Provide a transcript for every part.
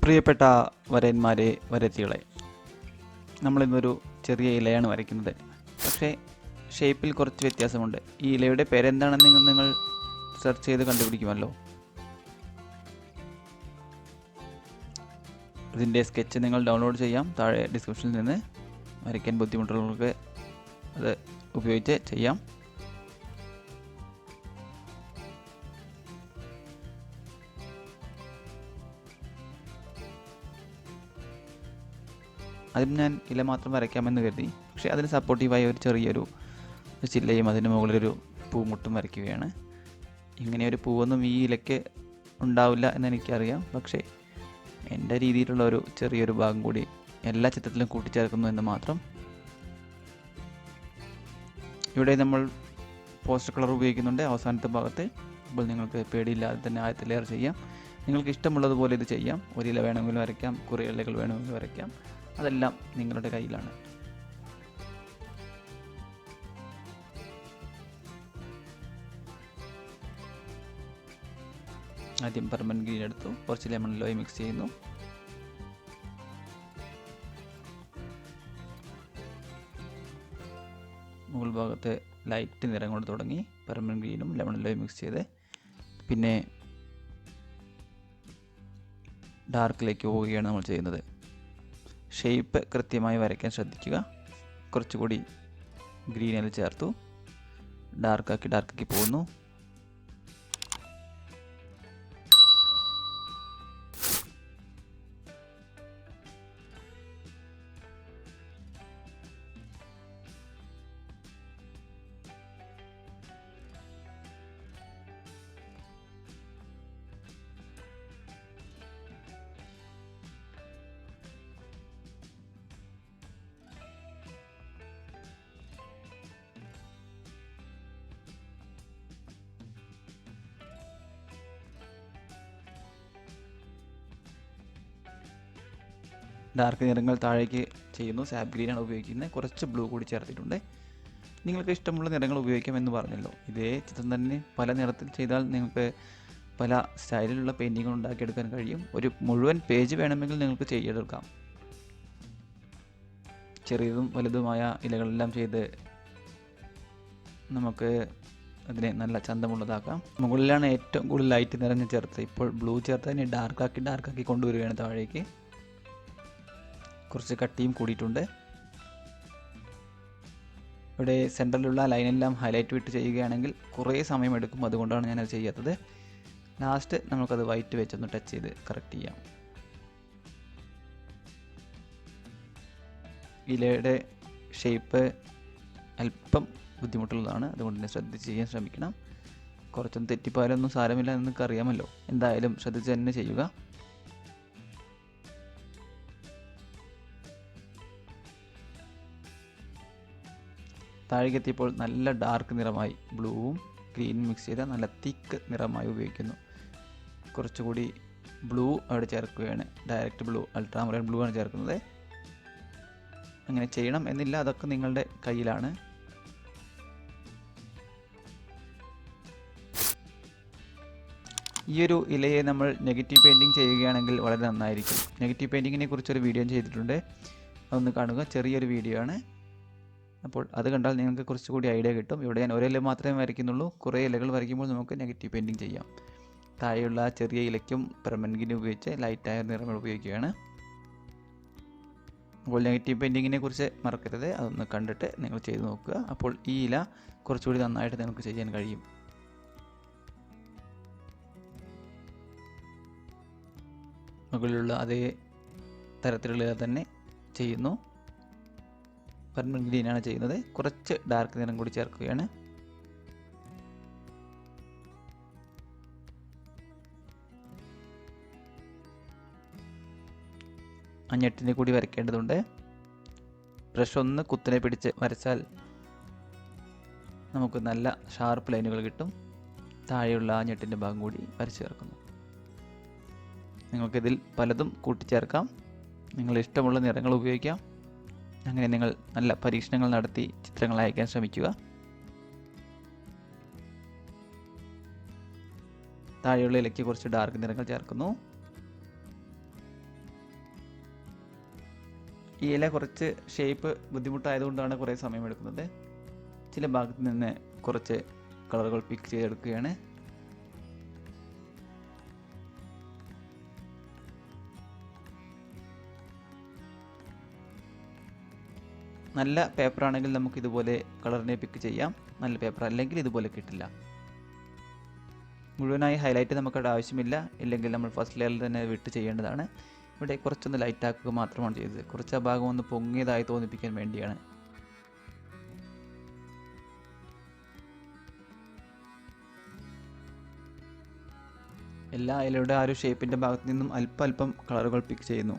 പ്രിയപ്പെട്ട വരന്മാരെ, വരത്തികളെ, നമ്മളിന്നൊരു ചെറിയ ഇലയാണ് വരയ്ക്കുന്നത്. പക്ഷേ ഷേപ്പിൽ കുറച്ച് വ്യത്യാസമുണ്ട്. ഈ ഇലയുടെ പേരെന്താണെന്ന് നിങ്ങൾ സെർച്ച് ചെയ്ത് കണ്ടുപിടിക്കുമല്ലോ. ഇതിൻ്റെ സ്കെച്ച് നിങ്ങൾ ഡൗൺലോഡ് ചെയ്യാം. താഴെ ഡിസ്ക്രിപ്ഷനിൽ നിന്ന് വരയ്ക്കാൻ ബുദ്ധിമുട്ടുള്ളവർക്ക് അത് ഉപയോഗിച്ച് ചെയ്യാം. അതിന് ഞാൻ ഇല മാത്രം വരയ്ക്കാമെന്ന് കരുതി. പക്ഷേ അതിന് സപ്പോർട്ടീവായ ഒരു ചെറിയൊരു ചില്ലയും അതിന് മുകളിലൊരു പൂമുട്ടും വരയ്ക്കുകയാണ്. ഇങ്ങനെയൊരു പൂവൊന്നും ഈ ഇലയ്ക്ക് ഉണ്ടാവില്ല എന്നെനിക്കറിയാം. പക്ഷേ എൻ്റെ രീതിയിലുള്ള ഒരു ചെറിയൊരു ഭാഗം കൂടി എല്ലാ ചിത്രത്തിലും കൂട്ടിച്ചേർക്കുന്നു എന്ന് മാത്രം. ഇവിടെ നമ്മൾ പോസ്റ്റർ കളർ ഉപയോഗിക്കുന്നുണ്ട് അവസാനത്തെ ഭാഗത്ത്. അപ്പോൾ നിങ്ങൾക്ക് പേടിയില്ലാതെ തന്നെ ആദ്യത്തെ ലെയർ ചെയ്യാം. നിങ്ങൾക്ക് ഇഷ്ടമുള്ളതുപോലെ ഇത് ചെയ്യാം. ഒരു ഇല വേണമെങ്കിലും വരയ്ക്കാം, കുറേ ഇലകൾ വേണമെങ്കിലും വരയ്ക്കാം. അതെല്ലാം നിങ്ങളുടെ കയ്യിലാണ്. ആദ്യം പെർമനന്റ് ഗ്രീൻ എടുത്തു, കുറച്ച് ലെമൺ യെല്ലോ മിക്സ് ചെയ്യുന്നു. മുകൾ ഭാഗത്ത് ലൈറ്റ് നിറം കൊണ്ട് തുടങ്ങി പെർമനന്റ് ഗ്രീനും ലെമൺ യെല്ലോ മിക്സ് ചെയ്ത് പിന്നെ ഡാർക്കിലേക്ക് പോവുകയാണ് നമ്മൾ ചെയ്യുന്നത്. ഷേപ്പ് കൃത്യമായി വരയ്ക്കാൻ ശ്രദ്ധിക്കുക. കുറച്ചുകൂടി ഗ്രീനിൽ ചേർത്തു, ഡാർക്കാക്കി പോകുന്നു. ഡാർക്ക് നിറങ്ങൾ താഴേക്ക് ചെയ്യുന്നു. സാപ്പ് ഗ്രീനാണ് ഉപയോഗിക്കുന്നത്. കുറച്ച് ബ്ലൂ കൂടി ചേർത്തിട്ടുണ്ട്. നിങ്ങൾക്ക് ഇഷ്ടമുള്ള നിറങ്ങൾ ഉപയോഗിക്കാമെന്ന് പറഞ്ഞല്ലോ. ഇതേ ചിത്രം തന്നെ പല നിറത്തിൽ ചെയ്താൽ നിങ്ങൾക്ക് പല സ്റ്റൈലിലുള്ള പെയിൻറ്റിങ്ങുകൾ ഉണ്ടാക്കിയെടുക്കാൻ കഴിയും. ഒരു മുഴുവൻ പേജ് വേണമെങ്കിൽ നിങ്ങൾക്ക് ചെയ്തെടുക്കാം. ചെറിയതും വലുതുമായ ഇലകളെല്ലാം ചെയ്ത് നമുക്ക് അതിനെ നല്ല ചന്തമുള്ളതാക്കാം. മുകളിലാണ് ഏറ്റവും കൂടുതൽ ലൈറ്റ് നിറഞ്ഞ് ചേർത്ത്. ഇപ്പോൾ ബ്ലൂ ചേർത്ത് അതിനെ ഡാർക്കാക്കി കൊണ്ടുവരികയാണ് താഴേക്ക്. കുറച്ച് കട്ടിയും കൂടിയിട്ടുണ്ട്. ഇവിടെ സെൻറ്ററിലുള്ള ലൈനെല്ലാം ഹൈലൈറ്റ് വിട്ട് ചെയ്യുകയാണെങ്കിൽ കുറേ സമയമെടുക്കും. അതുകൊണ്ടാണ് ഞാനത് ചെയ്യാത്തത്. ലാസ്റ്റ് നമുക്കത് വൈറ്റ് വെച്ചൊന്ന് ടച്ച് ചെയ്ത് കറക്റ്റ് ചെയ്യാം. ഇലയുടെ ഷേപ്പ് അല്പം ബുദ്ധിമുട്ടുള്ളതാണ്. അതുകൊണ്ട് തന്നെ ശ്രദ്ധിച്ച് ചെയ്യാൻ ശ്രമിക്കണം. കുറച്ചൊന്നും തെറ്റിപ്പോയാലൊന്നും സാരമില്ല എന്ന് നിങ്ങൾക്ക് അറിയാമല്ലോ. എന്തായാലും ശ്രദ്ധിച്ച് തന്നെ ചെയ്യുക. താഴേക്കെത്തിയപ്പോൾ നല്ല ഡാർക്ക് നിറമായി, ബ്ലൂവും ഗ്രീനും മിക്സ് ചെയ്ത നല്ല തിക്ക് നിറമായി ഉപയോഗിക്കുന്നു. കുറച്ചുകൂടി ബ്ലൂ അവിടെ ചേർക്കുകയാണ്. ഡയറക്റ്റ് ബ്ലൂ, അൾട്രാമറൈൻ ബ്ലൂ ആണ് ചേർക്കുന്നത്. അങ്ങനെ ചെയ്യണം എന്നില്ല, അതൊക്കെ നിങ്ങളുടെ കയ്യിലാണ്. ഈ ഒരു ഇലയെ നമ്മൾ നെഗറ്റീവ് പെയിൻറ്റിങ് ചെയ്യുകയാണെങ്കിൽ വളരെ നന്നായിരിക്കും. നെഗറ്റീവ് പെയിൻറ്റിങ്ങിനെ കുറിച്ചൊരു വീഡിയോ ചെയ്തിട്ടുണ്ട്, അതൊന്ന് കാണുക. ചെറിയൊരു വീഡിയോ ആണ്. അപ്പോൾ അത് കണ്ടാൽ നിങ്ങൾക്ക് കുറച്ചുകൂടി ഐഡിയ കിട്ടും. ഇവിടെ ഞാൻ ഒരില മാത്രമേ വരയ്ക്കുന്നുള്ളൂ. കുറേ ഇലകൾ വരയ്ക്കുമ്പോൾ നമുക്ക് നെഗറ്റീവ് പെയിൻറ്റിങ് ചെയ്യാം. താഴെയുള്ള ചെറിയ ഇലയ്ക്കും പെർമനന്റ് ഗ്രീൻ ഉപയോഗിച്ച് ലൈറ്റായ നിറങ്ങൾ ഉപയോഗിക്കുകയാണ്. അപ്പോൾ നെഗറ്റീവ് പെയിൻറ്റിങ്ങിനെ കുറിച്ച് മറക്കരുത്, അതൊന്ന് കണ്ടിട്ട് നിങ്ങൾ ചെയ്ത് നോക്കുക. അപ്പോൾ ഈ ഇല കുറച്ചുകൂടി നന്നായിട്ട് നമുക്ക് ചെയ്യാൻ കഴിയും. മുകളിലുള്ള അതേ തരത്തിലുള്ള തന്നെ ചെയ്യുന്നു. പെർമനന്റ് ഗ്രീനാണ് ചെയ്യുന്നത്. കുറച്ച് ഡാർക്ക് നിറം കൂടി ചേർക്കുകയാണ്. ഞെട്ടിനെ കൂടി വരയ്ക്കേണ്ടതുണ്ട്. ബ്രഷ് ഒന്ന് കുത്തിനെ പിടിച്ച് വരച്ചാൽ നമുക്ക് നല്ല ഷാർപ്പ് ലൈനുകൾ കിട്ടും. താഴെയുള്ള ആ ഞെട്ടിൻ്റെ ഭാഗം കൂടി വരച്ച് ചേർക്കുന്നു. നിങ്ങൾക്കിതിൽ പലതും കൂട്ടിച്ചേർക്കാം. നിങ്ങൾ ഇഷ്ടമുള്ള നിറങ്ങൾ ഉപയോഗിക്കാം. അങ്ങനെ നിങ്ങൾ നല്ല പരീക്ഷണങ്ങൾ നടത്തി ചിത്രങ്ങൾ അയക്കാൻ ശ്രമിക്കുക. താഴെയുള്ള ഇലയ്ക്ക് കുറച്ച് ഡാർക്ക് നിറങ്ങൾ ചേർക്കുന്നു. ഈ ഇല കുറച്ച് ഷേപ്പ് ബുദ്ധിമുട്ടായതുകൊണ്ടാണ് കുറേ സമയമെടുക്കുന്നത്. ചില ഭാഗത്ത് നിന്ന് കുറച്ച് കളറുകൾ പിക്ക് ചെയ്തെടുക്കുകയാണ്. നല്ല പേപ്പറാണെങ്കിൽ നമുക്ക് ഇതുപോലെ കളറിനെ പിക്ക് ചെയ്യാം. നല്ല പേപ്പർ അല്ലെങ്കിൽ ഇതുപോലെ കിട്ടില്ല. മുഴുവനായി ഹൈലൈറ്റ് നമുക്കവിടെ ആവശ്യമില്ല, ഇല്ലെങ്കിൽ നമ്മൾ ഫസ്റ്റ് ലെയറിൽ തന്നെ വിട്ട് ചെയ്യേണ്ടതാണ്. ഇവിടെ കുറച്ചൊന്ന് ലൈറ്റ് ആക്കുക മാത്രമാണ് ചെയ്തത്. കുറച്ച് ആ ഭാഗം ഒന്ന് പൊങ്ങിയതായി തോന്നിപ്പിക്കാൻ വേണ്ടിയാണ്. എല്ലാ ഇലയുടെ ആ ഒരു ഷേപ്പിൻ്റെ ഭാഗത്ത് നിന്നും അല്പം കളറുകൾ പിക്ക് ചെയ്യുന്നു.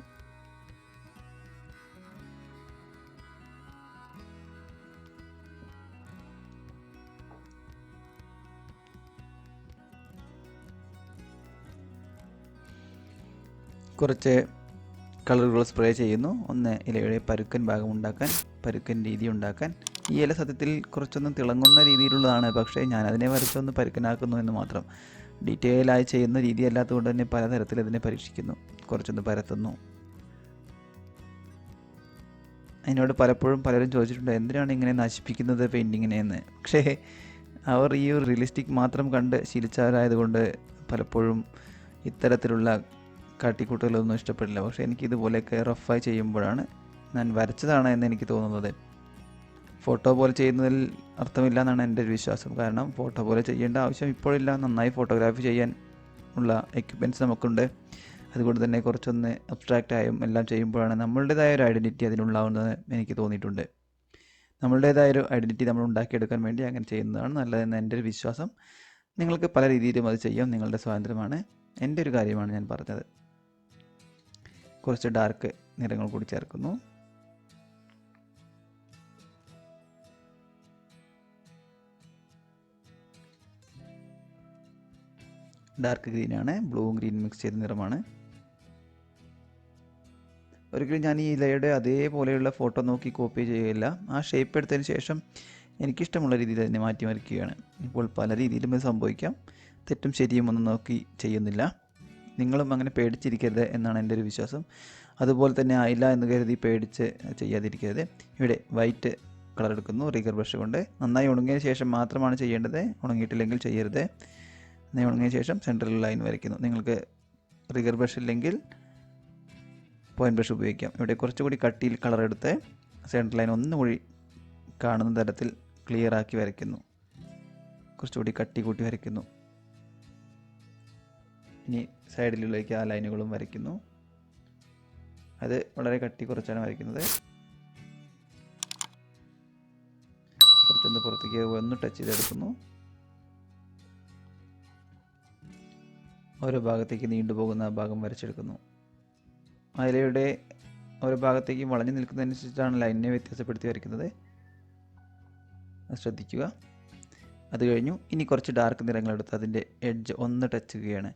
കുറച്ച് കളറുകൾ സ്പ്രേ ചെയ്യുന്നു. ഒന്ന് ഇലയുടെ പരുക്കൻ ഭാഗം ഉണ്ടാക്കാൻ, പരുക്കൻ രീതി ഉണ്ടാക്കാൻ. ഈ ഇല സത്യത്തിൽ കുറച്ചൊന്നും തിളങ്ങുന്ന രീതിയിലുള്ളതാണ്, പക്ഷേ ഞാനതിനെ വരച്ചൊന്ന് പരുക്കനാക്കുന്നു എന്ന് മാത്രം. ഡീറ്റെയിലായി ചെയ്യുന്ന രീതി അല്ലാത്തതുകൊണ്ട് തന്നെ പലതരത്തിൽ അതിനെ പരീക്ഷിക്കുന്നു. കുറച്ചൊന്ന് പരത്തുന്നു. അതിനോട് പലപ്പോഴും പലരും ചോദിച്ചിട്ടുണ്ട്, എന്തിനാണ് ഇങ്ങനെ നശിപ്പിക്കുന്നത് പെയിൻറ്റിങ്ങിനെ എന്ന്. പക്ഷേ അവർ ഈ ഒരു റിയലിസ്റ്റിക് മാത്രം കണ്ട് ശീലിച്ചവരായതുകൊണ്ട് പലപ്പോഴും ഇത്തരത്തിലുള്ള കാട്ടിക്കൂട്ടലൊന്നും ഇഷ്ടപ്പെടില്ല. പക്ഷേ എനിക്കിതുപോലെയൊക്കെ റഫായി ചെയ്യുമ്പോഴാണ് ഞാൻ വരച്ചതാണ് എന്ന് എനിക്ക് തോന്നുന്നത്. ഫോട്ടോ പോലെ ചെയ്യുന്നതിൽ അർത്ഥമില്ല എന്നാണ് എൻ്റെ ഒരു വിശ്വാസം. കാരണം ഫോട്ടോ പോലെ ചെയ്യേണ്ട ആവശ്യം ഇപ്പോഴില്ല. നന്നായി ഫോട്ടോഗ്രാഫി ചെയ്യാൻ ഉള്ള എക്യുപ്മെൻറ്റ്സ് നമുക്കുണ്ട്. അതുകൊണ്ട് തന്നെ കുറച്ചൊന്ന് അബ്സ്ട്രാക്റ്റായും എല്ലാം ചെയ്യുമ്പോഴാണ് നമ്മളുടേതായ ഒരു ഐഡൻറ്റിറ്റി അതിനുണ്ടാവുന്നത് എനിക്ക് തോന്നിയിട്ടുണ്ട്. നമ്മളുടേതായ ഒരു ഐഡൻറ്റിറ്റി നമ്മൾ ഉണ്ടാക്കിയെടുക്കാൻ വേണ്ടി അങ്ങനെ ചെയ്യുന്നതാണ് നല്ലതെന്ന് എൻ്റെ ഒരു വിശ്വാസം. നിങ്ങൾക്ക് പല രീതിയിലും അത് ചെയ്യാം, നിങ്ങളുടെ സ്വാതന്ത്ര്യമാണ്. എൻ്റെ ഒരു കാര്യമാണ് ഞാൻ പറഞ്ഞത്. കുറച്ച് ഡാർക്ക് നിറങ്ങൾ കൂടി ചേർക്കുന്നു. ഡാർക്ക് ഗ്രീനാണ്, ബ്ലൂവും ഗ്രീനും മിക്സ് ചെയ്ത നിറമാണ്. ഒരിക്കലും ഞാൻ ഈ ഇലയുടെ അതേപോലെയുള്ള ഫോട്ടോ നോക്കി കോപ്പി ചെയ്യുകയില്ല. ആ ഷേപ്പ് എടുത്തതിന് ശേഷം എനിക്കിഷ്ടമുള്ള രീതിയിൽ അതിനെ മാറ്റി മറിക്കുകയാണ്. ഇപ്പോൾ പല രീതിയിലും ഇത് സംഭവിക്കാം. തെറ്റും ശരിയും ഒന്നും നോക്കി ചെയ്യുന്നില്ല. നിങ്ങളും അങ്ങനെ പേടിച്ചിരിക്കരുത് എന്നാണ് എൻ്റെ ഒരു വിശ്വാസം. അതുപോലെ തന്നെ ആയില്ല എന്ന് കരുതി പേടിച്ച് ചെയ്യാതിരിക്കരുത്. ഇവിടെ വൈറ്റ് കളർ എടുക്കുന്നു റിഗർ ബ്രഷ് കൊണ്ട്. നന്നായി ഉണങ്ങിയ ശേഷം മാത്രമാണ് ചെയ്യേണ്ടത്, ഉണങ്ങിയിട്ടില്ലെങ്കിൽ ചെയ്യരുത്. നന്നായി ഉണങ്ങിയ ശേഷം സെൻട്രൽ ലൈൻ വരയ്ക്കുന്നു. നിങ്ങൾക്ക് റിഗർ ബ്രഷ് ഇല്ലെങ്കിൽ പോയിൻറ്റ് ബ്രഷ് ഉപയോഗിക്കാം. ഇവിടെ കുറച്ചുകൂടി കട്ടിയിൽ കളർ എടുത്ത് സെൻട്രൽ ലൈൻ ഒന്നുകൂടി കാണുന്ന തരത്തിൽ ക്ലിയർ ആക്കി വരയ്ക്കുന്നു. കുറച്ചുകൂടി കട്ടി കൂട്ടി വരയ്ക്കുന്നു. ഇനി സൈഡിലേക്ക് ആ ലൈനുകളും വരയ്ക്കുന്നു. അത് വളരെ കട്ടി കുറച്ചാണ് വരയ്ക്കുന്നത്. കുറച്ചൊന്ന് പുറത്തേക്ക് ഒന്ന് ടച്ച് ചെയ്തെടുക്കുന്നു. ഓരോ ഭാഗത്തേക്ക് നീണ്ടുപോകുന്ന ആ ഭാഗം വരച്ചെടുക്കുന്നു. ഇലയുടെ ഓരോ ഭാഗത്തേക്ക് വളഞ്ഞു നിൽക്കുന്നതനുസരിച്ചാണ് ലൈനിനെ വ്യത്യാസപ്പെടുത്തി വരയ്ക്കുന്നത്. ശ്രദ്ധിക്കുക. അത് കഴിഞ്ഞു. ഇനി കുറച്ച് ഡാർക്ക് നിറങ്ങളെടുത്ത് അതിൻ്റെ എഡ്ജ് ഒന്ന് ടച്ച് ചെയ്യുകയാണ്.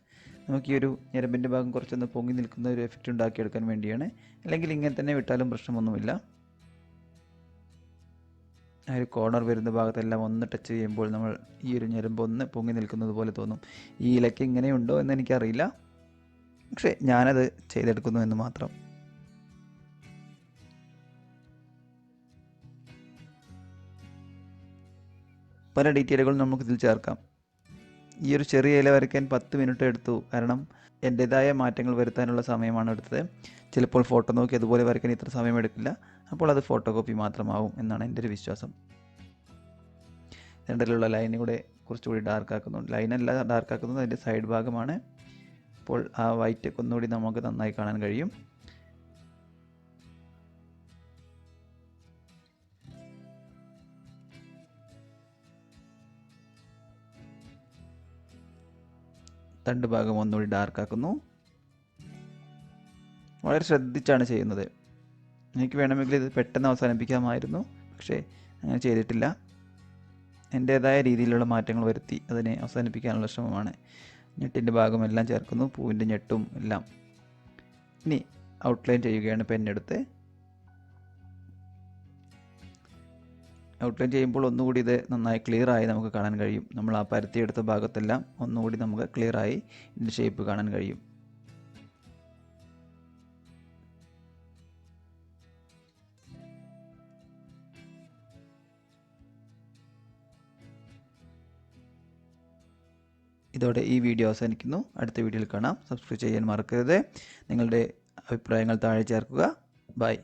നമുക്ക് ഈ ഒരു ഞരമ്പിൻ്റെ ഭാഗം കുറച്ചൊന്ന് പൊങ്ങി നിൽക്കുന്ന ഒരു എഫക്റ്റ് ഉണ്ടാക്കിയെടുക്കാൻ വേണ്ടിയാണ്. അല്ലെങ്കിൽ ഇങ്ങനെ തന്നെ വിട്ടാലും പ്രശ്നമൊന്നുമില്ല. ആ ഒരു കോർണർ വരുന്ന ഭാഗത്തെല്ലാം ഒന്ന് ടച്ച് ചെയ്യുമ്പോൾ നമ്മൾ ഈ ഒരു ഞരമ്പ് ഒന്ന് പൊങ്ങി നിൽക്കുന്നത് പോലെ തോന്നും. ഈ ഇലയ്ക്ക് ഇങ്ങനെയുണ്ടോ എന്ന് എനിക്കറിയില്ല, പക്ഷേ ഞാനത് ചെയ്തെടുക്കുന്നു എന്ന് മാത്രം. പല ഡീറ്റെയിലുകളും നമുക്കിതിൽ ചേർക്കാം. ഈ ഒരു ചെറിയ ഇല വരയ്ക്കാൻ 10 മിനിറ്റ് എടുത്തു. കാരണം എൻ്റേതായ മാറ്റങ്ങൾ വരുത്താനുള്ള സമയമാണ് എടുത്തത്. ചിലപ്പോൾ ഫോട്ടോ നോക്കി അതുപോലെ വരയ്ക്കാൻ ഇത്ര സമയം എടുക്കില്ല. അപ്പോൾ അത് ഫോട്ടോ കോപ്പി മാത്രമാവും എന്നാണ് എൻ്റെ ഒരു വിശ്വാസം. സെൻറ്ററിലുള്ള ലൈനിലൂടെ കുറച്ചുകൂടി ഡാർക്കാക്കുന്നുണ്ട്. ലൈനല്ല ഡാർക്കാക്കുന്നത്, അതിൻ്റെ സൈഡ് ഭാഗമാണ്. അപ്പോൾ ആ വൈറ്റ് ഒന്നുകൂടി നമുക്ക് നന്നായി കാണാൻ കഴിയും. തണ്ട് ഭാഗം ഒന്നുകൂടി ഡാർക്കാക്കുന്നു. വളരെ ശ്രദ്ധിച്ചാണ് ചെയ്യുന്നത്. എനിക്ക് വേണമെങ്കിൽ ഇത് പെട്ടെന്ന് അവസാനിപ്പിക്കാമായിരുന്നു, പക്ഷേ അങ്ങനെ ചെയ്തിട്ടില്ല. എൻ്റേതായ രീതിയിലുള്ള മാറ്റങ്ങൾ വരുത്തി അതിനെ അവസാനിപ്പിക്കാനുള്ള ശ്രമമാണ്. ഞെട്ടിൻ്റെ ഭാഗമെല്ലാം ചേർക്കുന്നു, പൂവിൻ്റെ ഞെട്ടും എല്ലാം. ഇനി ഔട്ട്ലൈൻ ചെയ്യുകയാണ് പെന്നെടുത്ത്. ഔട്ട്ലൈൻ ചെയ്യുമ്പോൾ ഒന്നുകൂടി ഇത് നന്നായി ക്ലിയറായി നമുക്ക് കാണാൻ കഴിയും. നമ്മൾ ആ പരത്തിയെടുത്ത ഭാഗത്തെല്ലാം ഒന്നുകൂടി നമുക്ക് ക്ലിയറായി ഇതിൻ്റെ ഷേപ്പ് കാണാൻ കഴിയും. ഇതോടെ ഈ വീഡിയോ അവസാനിക്കുന്നു. അടുത്ത വീഡിയോയിൽ കാണാം. സബ്സ്ക്രൈബ് ചെയ്യാൻ മറക്കരുത്. നിങ്ങളുടെ അഭിപ്രായങ്ങൾ താഴെ ചേർക്കുക. ബൈ.